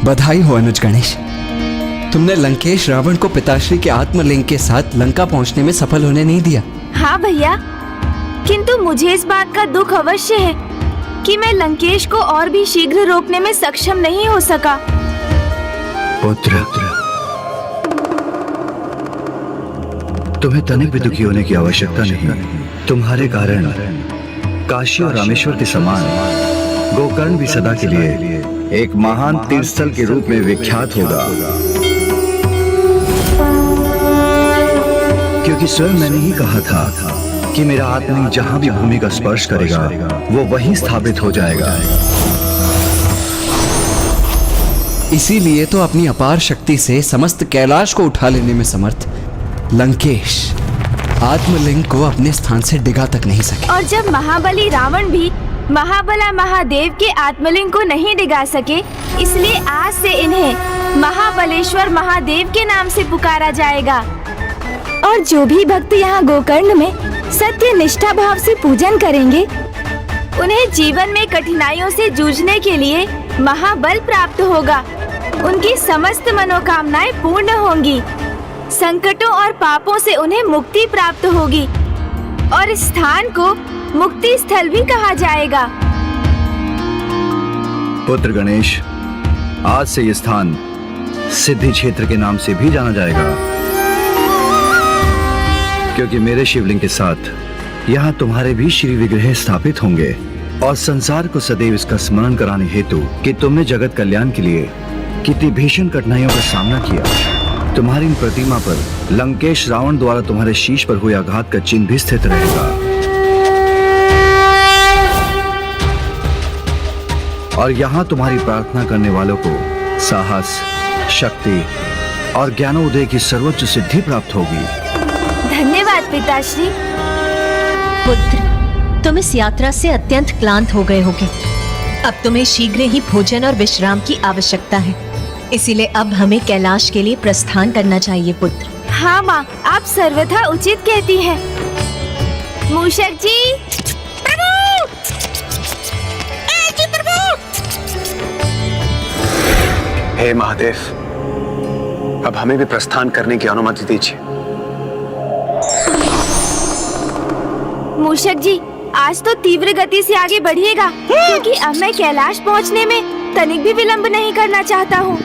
बधाई हो अनुज गणेश, तुमने लंकेश रावण को पिताश्री के आत्मलिंग के साथ लंका पहुंचने में सफल होने नहीं दिया। हाँ भैया, किंतु मुझे इस बात का दुख अवश्य है कि मैं लंकेश को और भी शीघ्र रोकने में सक्षम नहीं हो सका। पुत्र, तुम्हें तनिक भी दुखी होने की आवश्यकता नहीं। तुम्हारे कारण काशी और रामेश्वर के समान गोकर्ण भी सदा के लिए एक महान तीर्थस्थल के रूप में विख्यात होगा, क्योंकि स्वयं मैंने ही कहा था कि मेरा आत्मा जहां भी भूमि का स्पर्श करेगा वो वहीं स्थापित हो जाएगा। इसीलिए तो अपनी अपार शक्ति से समस्त कैलाश को उठा लेने में समर्थ लंकेश आत्मलिंग को अपने स्थान से डिगा तक नहीं सके। और जब महाबली रावण भी महाबला महादेव के आत्मलिंग को नहीं डिगा सके, इसलिए आज से इन्हें महाबलेश्वर महादेव के नाम से पुकारा जाएगा। और जो भी भक्त यहाँ गोकर्ण में सत्य निष्ठा भाव से पूजन करेंगे, उन्हें जीवन में कठिनाइयों से जूझने के लिए महाबल प्राप्त होगा। उनकी समस्त मनोकामनाएं पूर्ण होंगी, संकटों और पापों से उन्हें मुक्ति प्राप्त होगी और इस स्थान को मुक्ति स्थल भी कहा जाएगा। पुत्र गणेश, आज से ये स्थान सिद्धि क्षेत्र के नाम से भी जाना जाएगा, क्योंकि मेरे शिवलिंग के साथ यहाँ तुम्हारे भी श्री विग्रह स्थापित होंगे और संसार को सदैव इसका स्मरण कराने हेतु कि तुमने जगत कल्याण के लिए कितनी भीषण कठिनाइयों का सामना किया। तुम्हारी इन प्रतिमा पर लंकेश रावण द्वारा तुम्हारे शीश पर हुए आघात का चिन्ह भी स्थित रहेगा और यहाँ तुम्हारी प्रार्थना करने वालों को साहस, शक्ति और ज्ञानोदय की सर्वोच्च सिद्धि प्राप्त होगी। धन्यवाद पिताश्री। पुत्र, तुम इस यात्रा से अत्यंत क्लांत हो गए होगे। अब तुम्हें शीघ्र ही भोजन और विश्राम की आवश्यकता है, इसीलिए अब हमें कैलाश के लिए प्रस्थान करना चाहिए पुत्र। हाँ माँ, आप सर्वथा उचित कहती हैं। मूषक जी, प्रभु! जी प्रभु! हे महादेव, अब हमें भी प्रस्थान करने की अनुमति दीजिए। मूषक जी, आज तो तीव्र गति से आगे बढ़िएगा, क्योंकि अब मैं कैलाश पहुंचने में तनिक भी विलंब नहीं करना चाहता हूँ।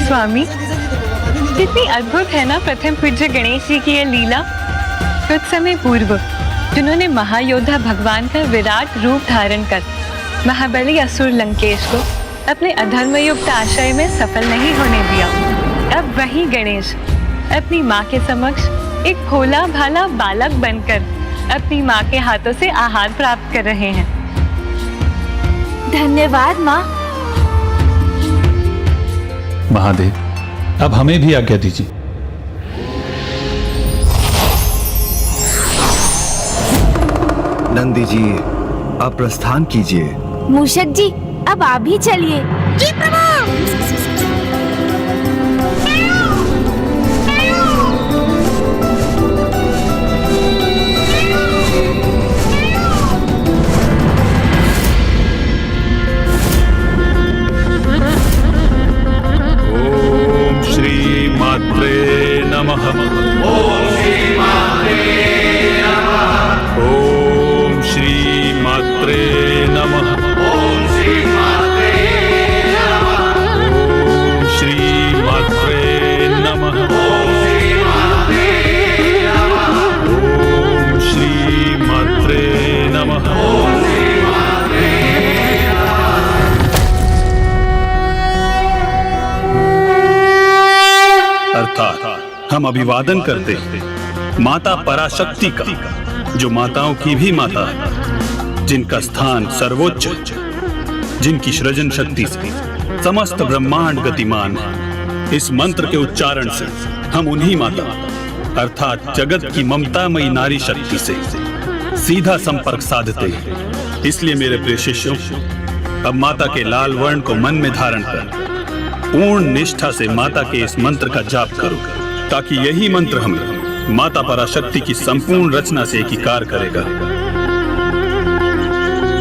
स्वामी, कितनी अद्भुत है ना प्रथम पूज्य गणेश जी की यह लीला। कुछ समय पूर्व जिन्होंने महायोद्धा भगवान का विराट रूप धारण कर महाबली असुर लंकेश को अपने अधर्मयुक्त आशय में सफल नहीं होने दिया, अब वही गणेश अपनी माँ के समक्ष एक भोला भाला बालक बनकर अपनी माँ के हाथों से आहार प्राप्त कर रहे हैं। धन्यवाद माँ। महादेव, अब हमें भी आज्ञा दीजिए। नंदी जी, आप प्रस्थान कीजिए। मूषक जी, अब आप भी चलिए। जी प्रभु। मात्रे नमः। ओम श्री मात्रे नमः। ओम श्री मात्रे नमः। ओम श्री मात्रे नमः। ओम श्री मात्रे नमः। ओम श्री मात्रे नमः। ओम श्री मात्रे नमः। ओम श्री मात्रे अर्थात हम अभिवादन करते हैं माता पराशक्ति का, जो माताओं की भी माता है, जिनका स्थान सर्वोच्च, जिनकी सृजन शक्ति से समस्त ब्रह्मांड गतिमान है। इस मंत्र के उच्चारण से हम उन्हीं माता अर्थात जगत की ममतामयी नारी शक्ति से सीधा संपर्क साधते हैं इसलिए मेरे प्रिय शिष्यों, अब माता के लाल वर्ण को मन में धारण कर पूर्ण निष्ठा से माता के इस मंत्र का जाप करो, ताकि यही मंत्र हमें माता पराशक्ति की संपूर्ण रचना से एकीकार करेगा।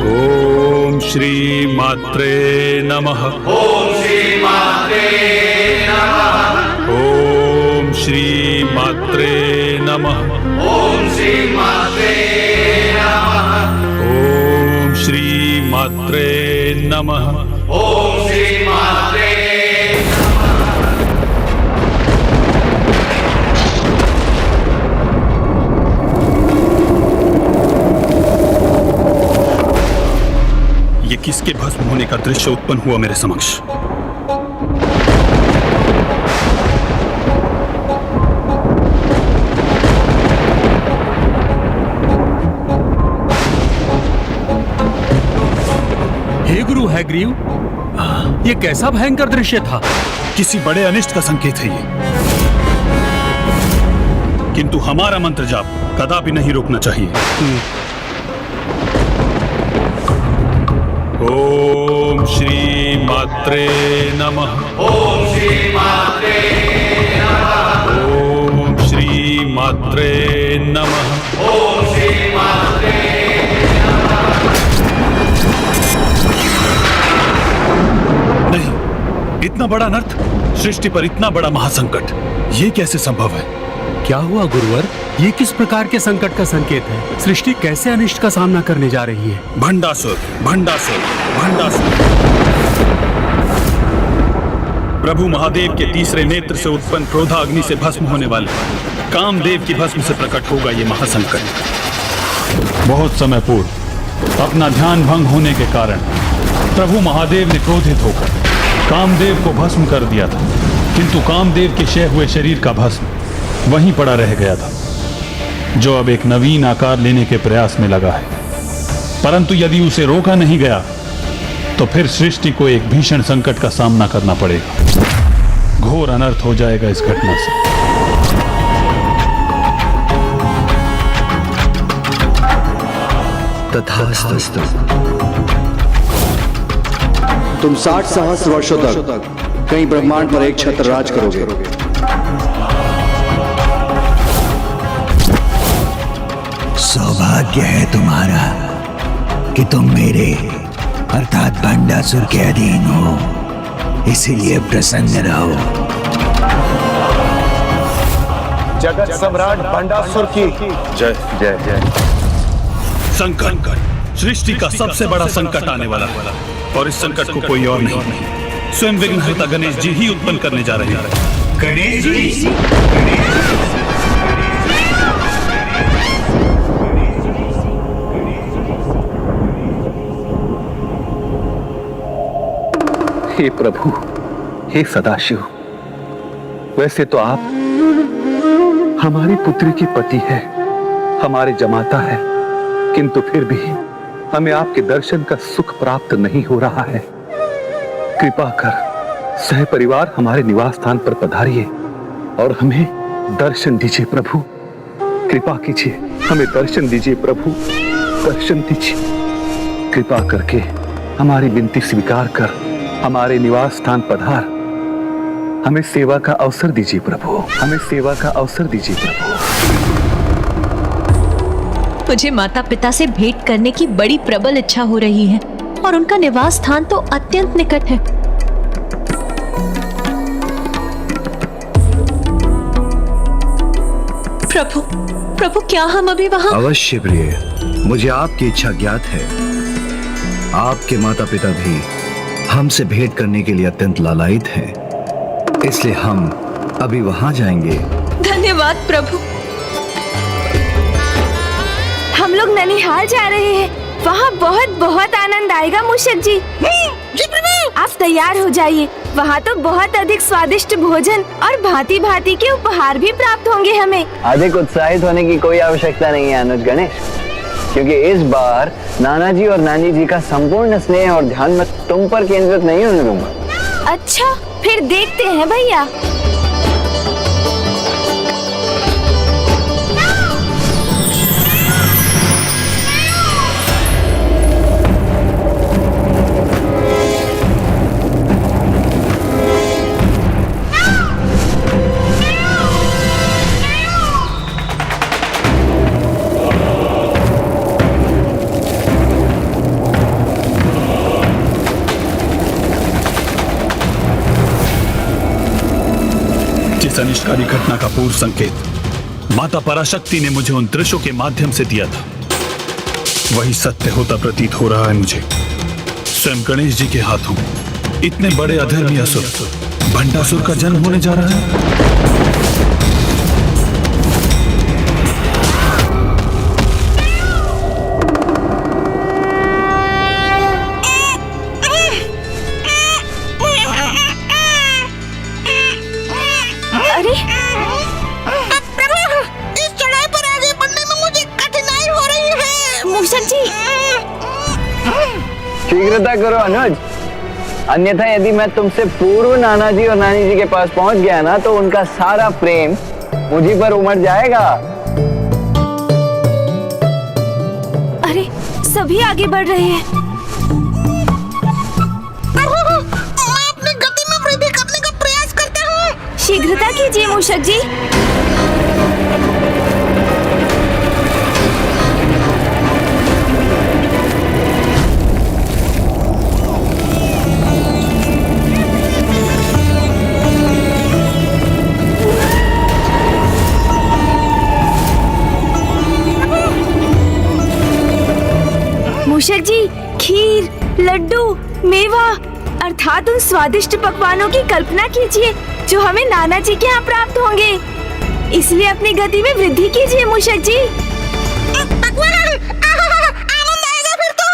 ओम श्री मात्रे नमः। ओम श्री मात्रे नमः। ओम श्री मात्रे नमः। ओम श्री मात्रे नमः। ओम श्री मात्रे नमः। ओम श्री मात्रे। ये किसके भस्म होने का दृश्य उत्पन्न हुआ मेरे समक्ष? हे गुरु हैग्रीव, ये कैसा भयंकर दृश्य था? किसी बड़े अनिष्ट का संकेत है ये, किंतु हमारा मंत्र जाप कदापि नहीं रोकना चाहिए। ओम श्री मात्रे नमः। ओम श्री मात्रे नमः। ओम श्री मात्रे नमः। ओम श्री मात्रे नमः। नहीं, इतना बड़ा अनर्थ, सृष्टि पर इतना बड़ा महासंकट, ये कैसे संभव है? क्या हुआ गुरुवर? ये किस प्रकार के संकट का संकेत है? सृष्टि कैसे अनिष्ट का सामना करने जा रही है? भंडासुर, भंडासुर, भंडासुर। प्रभु महादेव के तीसरे नेत्र से उत्पन्न क्रोधाग्नि से भस्म होने वाले कामदेव की भस्म से प्रकट होगा ये महासंकट। बहुत समय पूर्व अपना ध्यान भंग होने के कारण प्रभु महादेव ने क्रोधित होकर कामदेव को भस्म कर दिया था, किंतु कामदेव के क्षय हुए शरीर का भस्म वहीं पड़ा रह गया था, जो अब एक नवीन आकार लेने के प्रयास में लगा है। परंतु यदि उसे रोका नहीं गया तो फिर सृष्टि को एक भीषण संकट का सामना करना पड़ेगा। घोर अनर्थ हो जाएगा इस घटना से। तथास्तु। तुम 60 सहस्त्र वर्षों तक कहीं ब्रह्मांड पर एक छत्र राज करोगे। सौभाग्य है तुम्हारा कि तुम मेरे अर्थात भंडासुर के अधीन हो, इसीलिए प्रसन्न रहो। जगत सम्राट भंडासुर की जय जय जय। संकट, सृष्टि का सबसे बड़ा संकट आने वाला है, और इस संकट को कोई और नहीं, स्वयं विघ्नहर्ता गणेश जी ही उत्पन्न करने जा रहे हैं। गणेश जी, हे प्रभु, हे सदाशिव, वैसे तो आप हमारी पुत्री की पति है, हमारे जमाता है, किंतु फिर भी हमें आपके दर्शन का सुख प्राप्त नहीं हो रहा है। कृपा कर सह परिवार हमारे निवास स्थान पर पधारिए और हमें दर्शन दीजिए प्रभु। कृपा कीजिए, हमें दर्शन दीजिए प्रभु, दर्शन दीजिए। कृपा करके हमारी विनती स्वीकार कर हमारे निवास स्थान पधार, हमें सेवा का अवसर दीजिए प्रभु, हमें सेवा का अवसर दीजिए प्रभु। मुझे माता पिता से भेंट करने की बड़ी प्रबल इच्छा हो रही है और उनका निवास स्थान तो अत्यंत निकट है। प्रभु, प्रभु क्या हम अभी वहां? अवश्य प्रिय, मुझे आपकी इच्छा ज्ञात है। आपके माता पिता भी हमसे भेंट करने के लिए अत्यंत लालायित हैं, इसलिए हम अभी वहां जाएंगे। धन्यवाद प्रभु। हम लोग ननिहाल जा रहे हैं, वहाँ बहुत बहुत आनंद आएगा मूषक जी। आप तैयार हो जाइए, वहाँ तो बहुत अधिक स्वादिष्ट भोजन और भांति भांति के उपहार भी प्राप्त होंगे हमें। अधिक उत्साहित होने की कोई आवश्यकता नहीं है अनुज गणेश, क्योंकि इस बार नाना जी और नानी जी का संपूर्ण स्नेह और ध्यान मैं तुम पर केंद्रित नहीं होने दूंगा। अच्छा, फिर देखते हैं भैया। जिस अनिष्टकारी घटना का पूर्व संकेत माता पराशक्ति ने मुझे उन दृश्यों के माध्यम से दिया था, वही सत्य होता प्रतीत हो रहा है मुझे। स्वयं गणेश जी के हाथों इतने बड़े अधर्मी असुर भंडासुर का जन्म होने जा रहा है। शीघ्रता करो अनुज, अन्यथा यदि मैं तुमसे पूर्व नाना जी और नानी जी के पास पहुंच गया ना तो उनका सारा प्रेम मुझी पर उमड़ जाएगा। अरे सभी आगे बढ़ रहे हैं। मैं अपनी गति में वृद्धि करने का प्रयास करता हूँ। शीघ्रता कीजिए मूषक जी। मूषक जी, खीर, लड्डू, मेवा अर्थात उन स्वादिष्ट पकवानों की कल्पना कीजिए जो हमें नाना जी के यहाँ प्राप्त होंगे। इसलिए अपनी गति में वृद्धि कीजिए मूषक जी। आनंद आएगा फिर तो।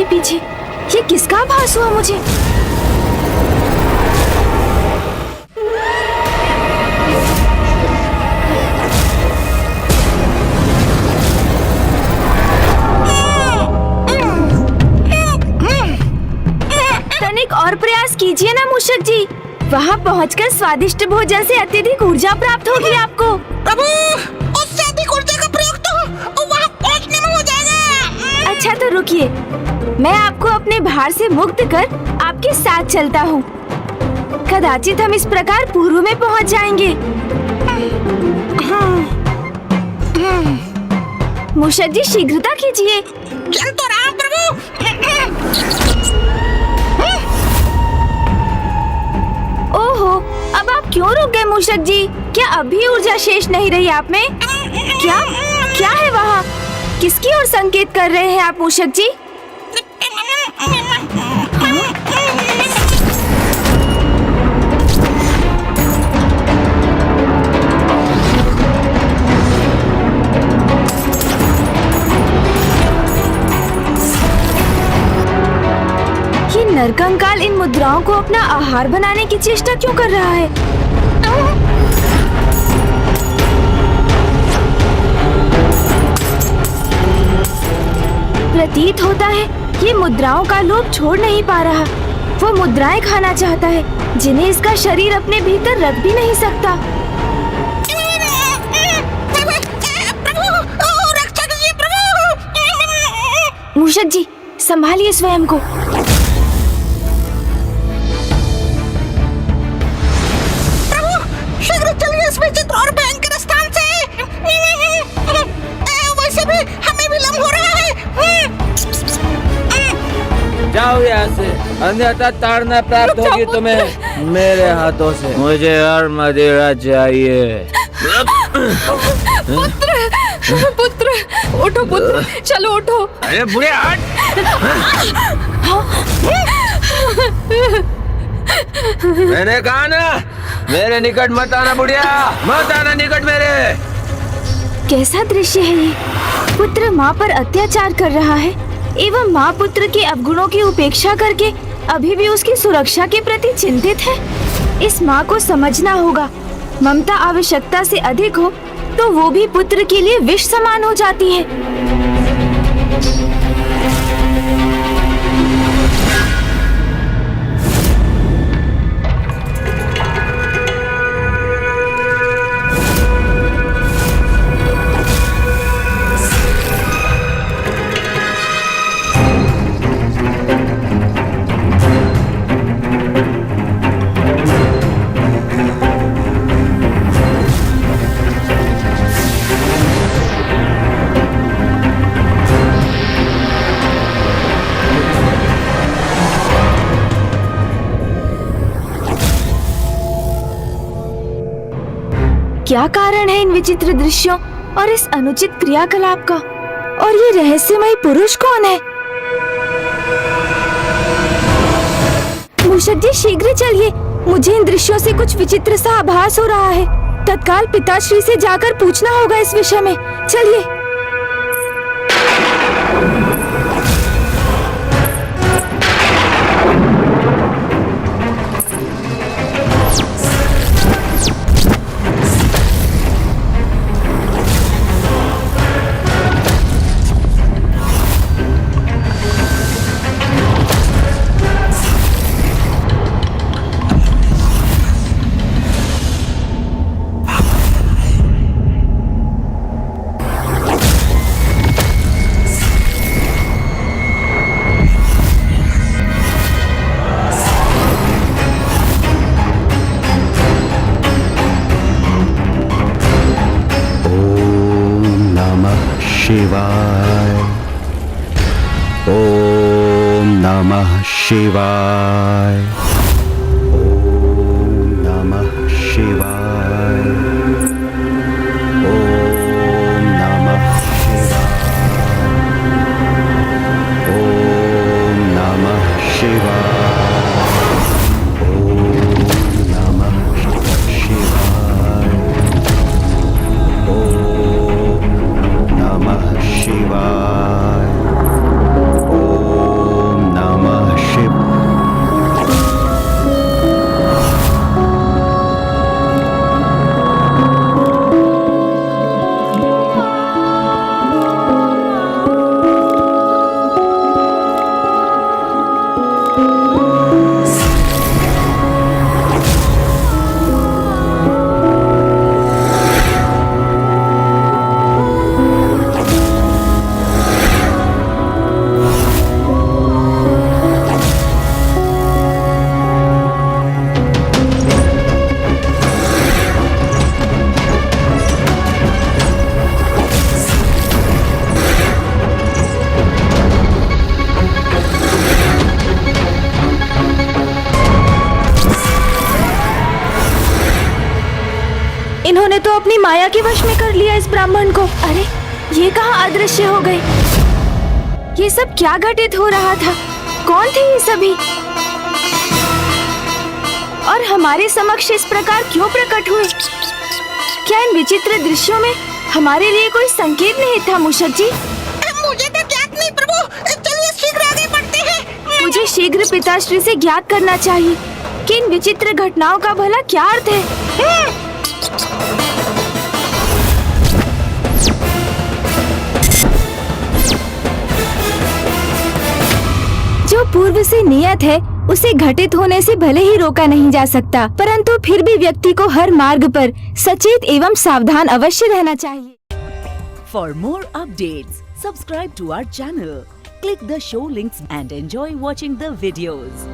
पीछे ये किसका आभास हुआ मुझे? तनिक और प्रयास कीजिए ना मूषक जी, वहाँ पहुँचकर स्वादिष्ट भोजन से अत्यधिक ऊर्जा प्राप्त होगी आपको। प्रभु, उससे अधिक ऊर्जा का प्रयोग तो वहाँ पहुँचने में हो जाएगा। अच्छा तो रुकिए, मैं आपको अपने भार से मुक्त कर आपके साथ चलता हूँ। कदाचित हम इस प्रकार पूर्व में पहुँच जाएंगे। मूषक जी शीघ्रता कीजिए। चल तो रहा प्रभु। ओहो, अब आप क्यों रुक गए मूषक जी? क्या अभी ऊर्जा शेष नहीं रही आप में? क्या क्या है वहाँ? किसकी ओर संकेत कर रहे हैं आप मूषक जी? ये नरकंकाल इन मुद्राओं को अपना आहार बनाने की चेष्टा क्यों कर रहा है? प्रतीत होता है ये मुद्राओं का लोभ छोड़ नहीं पा रहा। वो मुद्राएं खाना चाहता है जिन्हें इसका शरीर अपने भीतर रख भी नहीं सकता। मूषक जी संभालिए स्वयं को। प्रभु शीघ्र चलिए इस विचित्र और भयंकर स्थान से। वैसे भी हमें विलंब हो रहा है। जाओ यहाँ से, अन्यथा ताड़ना प्राप्त होगी तुम्हें मेरे हाथों से। मुझे और मदिरा चाहिए। पुत्र उठो पुत्र, चलो उठो। अरे बुरे हट। मैंने कहा ना मेरे निकट मत आना बुढ़िया, मत आना निकट मेरे। कैसा दृश्य है ये? पुत्र माँ पर अत्याचार कर रहा है एवं माँ पुत्र के अवगुणों की उपेक्षा करके अभी भी उसकी सुरक्षा के प्रति चिंतित है। इस माँ को समझना होगा, ममता आवश्यकता से अधिक हो तो वो भी पुत्र के लिए विष समान हो जाती है। क्या कारण है इन विचित्र दृश्यों और इस अनुचित क्रियाकलाप का? और ये रहस्यमय पुरुष कौन है? मूषक जी शीघ्र चलिए, मुझे इन दृश्यों से कुछ विचित्र सा आभास हो रहा है। तत्काल पिताश्री से जाकर पूछना होगा इस विषय में। चलिए। शिवाय। ओम नमः शिवाय। ओम नमः शिवाय। ओम नमः शिवाय। ओम नमः शिवाय। ओम नमः शिवाय। ओम नमः शिवाय। ओम नमः शिवाय। इन्होंने तो अपनी माया के वश में कर लिया इस ब्राह्मण को। अरे ये कहाँ अदृश्य हो गए? ये सब क्या घटित हो रहा था? कौन थे ये सभी? और हमारे समक्ष इस प्रकार क्यों प्रकट हुए? क्या इन विचित्र दृश्यों में हमारे लिए कोई संकेत नहीं था मूषक जी? मुझे तो ज्ञात नहीं प्रभु, चलिए शीघ्र आगे बढ़ते हैं। मुझे शीघ्र पिताश्री से ज्ञात करना चाहिए कि इन विचित्र घटनाओं का भला क्या अर्थ है। जो पूर्व से नियत है उसे घटित होने से भले ही रोका नहीं जा सकता, परंतु फिर भी व्यक्ति को हर मार्ग पर सचेत एवं सावधान अवश्य रहना चाहिए। For more updates, subscribe to our channel, click the show links and enjoy watching the videos.